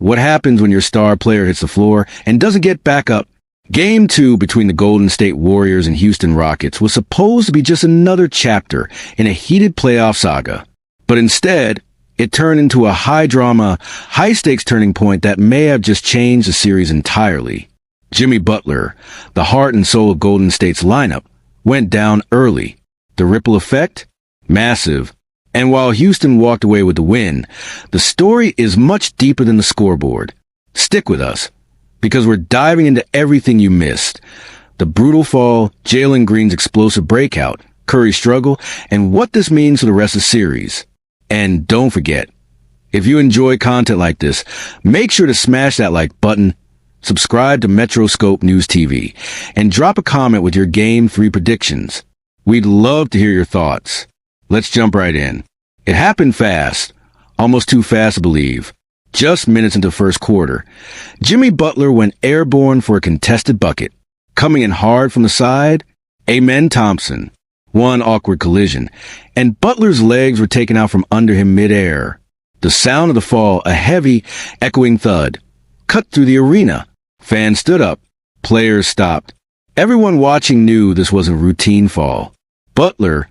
What happens when your star player hits the floor and doesn't get back up? Game 2 between the Golden State Warriors and Houston Rockets was supposed to be just another chapter in a heated playoff saga. But instead, it turned into a high-drama, high-stakes turning point that may have just changed the series entirely. Jimmy Butler, the heart and soul of Golden State's lineup, went down early. The ripple effect? Massive. And while Houston walked away with the win, the story is much deeper than the scoreboard. Stick with us, because we're diving into everything you missed. The brutal fall, Jalen Green's explosive breakout, Curry's struggle, and what this means for the rest of the series. And don't forget, if you enjoy content like this, make sure to smash that like button, subscribe to Metroscope News TV, and drop a comment with your Game 3 predictions. We'd love to hear your thoughts. Let's jump right in. It happened fast, almost too fast to believe. Just minutes into the first quarter, Jimmy Butler went airborne for a contested bucket. Coming in hard from the side, Amen Thompson. One awkward collision, and Butler's legs were taken out from under him midair. The sound of the fall, a heavy, echoing thud, cut through the arena. Fans stood up. Players stopped. Everyone watching knew this was a routine fall. Butler,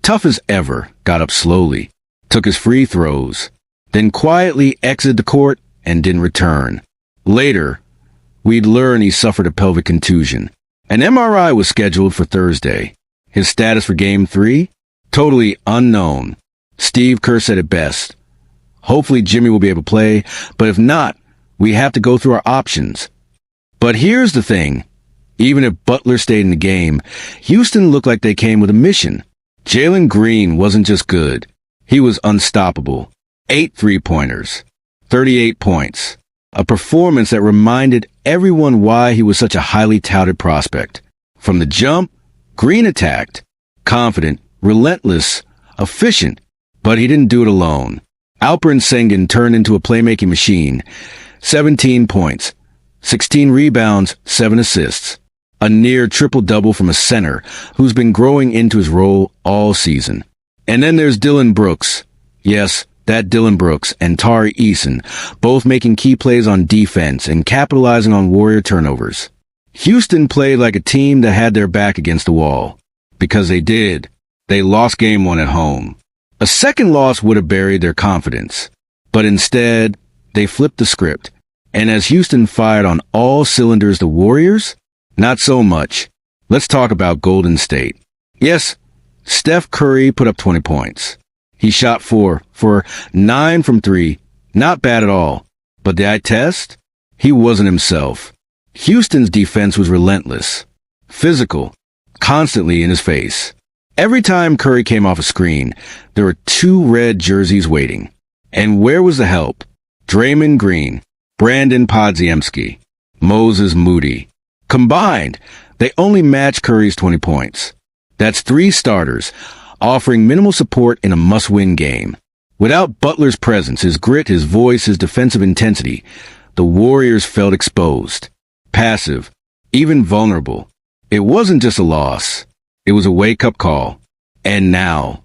tough as ever, got up slowly, took his free throws, then quietly exited the court and didn't return. Later, we'd learn he suffered a pelvic contusion. An MRI was scheduled for Thursday. His status for Game 3? Totally unknown. Steve Kerr said it best. Hopefully Jimmy will be able to play, but if not, we have to go through our options. But here's the thing. Even if Butler stayed in the game, Houston looked like they came with a mission. Jalen Green wasn't just good. He was unstoppable. 8 3-pointers. 38 points. A performance that reminded everyone why he was such a highly touted prospect. From the jump, Green attacked. Confident, relentless, efficient. But he didn't do it alone. Alperen Sengun turned into a playmaking machine. 17 points. 16 rebounds, 7 assists. A near triple-double from a center who's been growing into his role all season. And then there's Dillon Brooks. Yes, that Dillon Brooks and Tari Eason, both making key plays on defense and capitalizing on Warrior turnovers. Houston played like a team that had their back against the wall. Because they did. They lost Game 1 at home. A second loss would have buried their confidence. But instead, they flipped the script. And as Houston fired on all cylinders, the Warriors? Not so much. Let's talk about Golden State. Yes, Steph Curry put up 20 points. He shot 4 for 9 from 3. Not bad at all. But the eye test? He wasn't himself. Houston's defense was relentless. Physical. Constantly in his face. Every time Curry came off a screen, there were 2 red jerseys waiting. And where was the help? Draymond Green, Brandon Podziemski, Moses Moody. Combined, they only matched Curry's 20 points. That's 3 starters, offering minimal support in a must-win game. Without Butler's presence, his grit, his voice, his defensive intensity, the Warriors felt exposed. Passive, even vulnerable. It wasn't just a loss. It was a wake-up call. And now,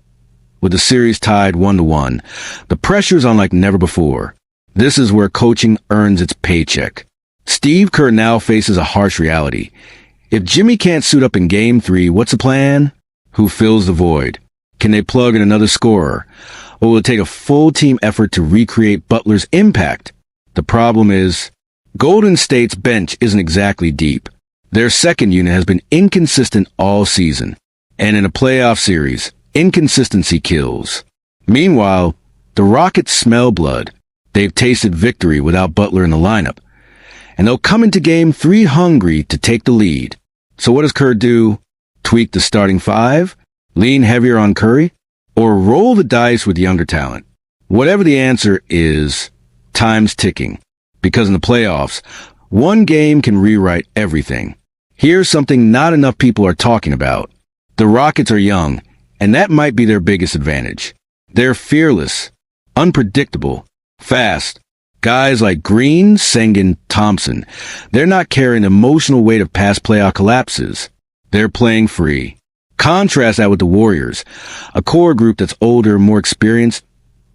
with the series tied 1-1, the pressure's on like never before. This is where coaching earns its paycheck. Steve Kerr now faces a harsh reality. If Jimmy can't suit up in Game 3, what's the plan? Who fills the void? Can they plug in another scorer? Or will it take a full team effort to recreate Butler's impact? The problem is, Golden State's bench isn't exactly deep. Their second unit has been inconsistent all season. And in a playoff series, inconsistency kills. Meanwhile, the Rockets smell blood. They've tasted victory without Butler in the lineup. And they'll come into Game 3 hungry to take the lead. So what does Kerr do? Tweak the starting 5? Lean heavier on Curry? Or roll the dice with younger talent? Whatever the answer is, time's ticking. Because in the playoffs, one game can rewrite everything. Here's something not enough people are talking about. The Rockets are young, and that might be their biggest advantage. They're fearless, unpredictable, fast. Guys like Green, Sengun, Thompson, they're not carrying the emotional weight of past playoff collapses. They're playing free. Contrast that with the Warriors, a core group that's older, more experienced,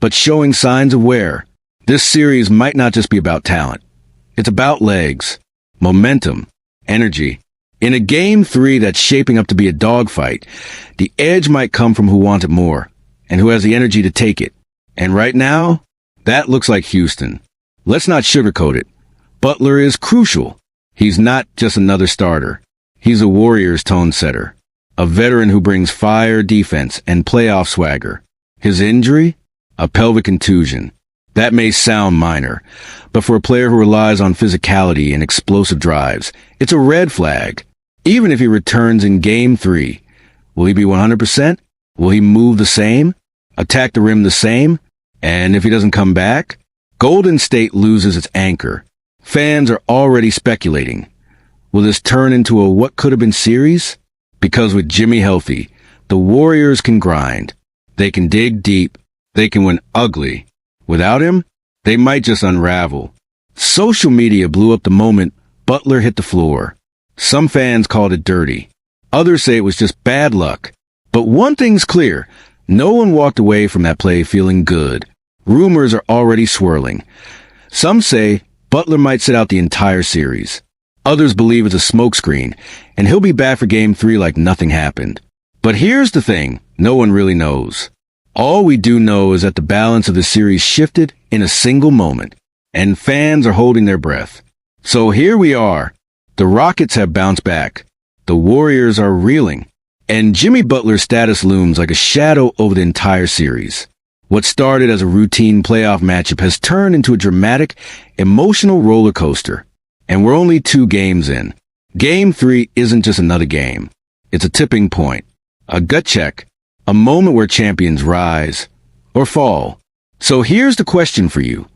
but showing signs of wear. This series might not just be about talent. It's about legs, momentum, energy. In a Game 3 that's shaping up to be a dogfight, the edge might come from who wants it more and who has the energy to take it. And right now, that looks like Houston. Let's not sugarcoat it. Butler is crucial. He's not just another starter. He's a Warriors tone setter, a veteran who brings fire, defense, and playoff swagger. His injury? A pelvic contusion. That may sound minor, but for a player who relies on physicality and explosive drives, it's a red flag. Even if he returns in Game 3, will he be 100%? Will he move the same? Attack the rim the same? And if he doesn't come back? Golden State loses its anchor. Fans are already speculating. Will this turn into a what could have been series? Because with Jimmy healthy, the Warriors can grind. They can dig deep. They can win ugly. Without him, they might just unravel. Social media blew up the moment Butler hit the floor. Some fans called it dirty. Others say it was just bad luck. But one thing's clear. No one walked away from that play feeling good. Rumors are already swirling. Some say Butler might sit out the entire series. Others believe it's a smokescreen, and he'll be back for Game 3 like nothing happened. But here's the thing. No one really knows. All we do know is that the balance of the series shifted in a single moment, and fans are holding their breath. So here we are. The Rockets have bounced back. The Warriors are reeling. And Jimmy Butler's status looms like a shadow over the entire series. What started as a routine playoff matchup has turned into a dramatic, emotional roller coaster. And we're only 2 games in. Game 3 isn't just another game. It's a tipping point, a gut check, a moment where champions rise or fall. So here's the question for you.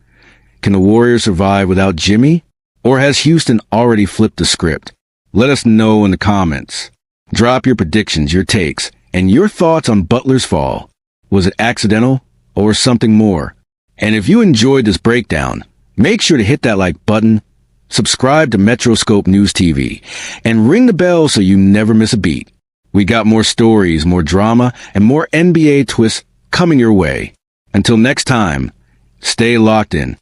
Can the Warriors survive without Jimmy? Or has Houston already flipped the script? Let us know in the comments. Drop your predictions, your takes, and your thoughts on Butler's fall. Was it accidental or something more? And if you enjoyed this breakdown, make sure to hit that like button, subscribe to Metroscope News TV, and ring the bell so you never miss a beat. We got more stories, more drama, and more NBA twists coming your way. Until next time, stay locked in.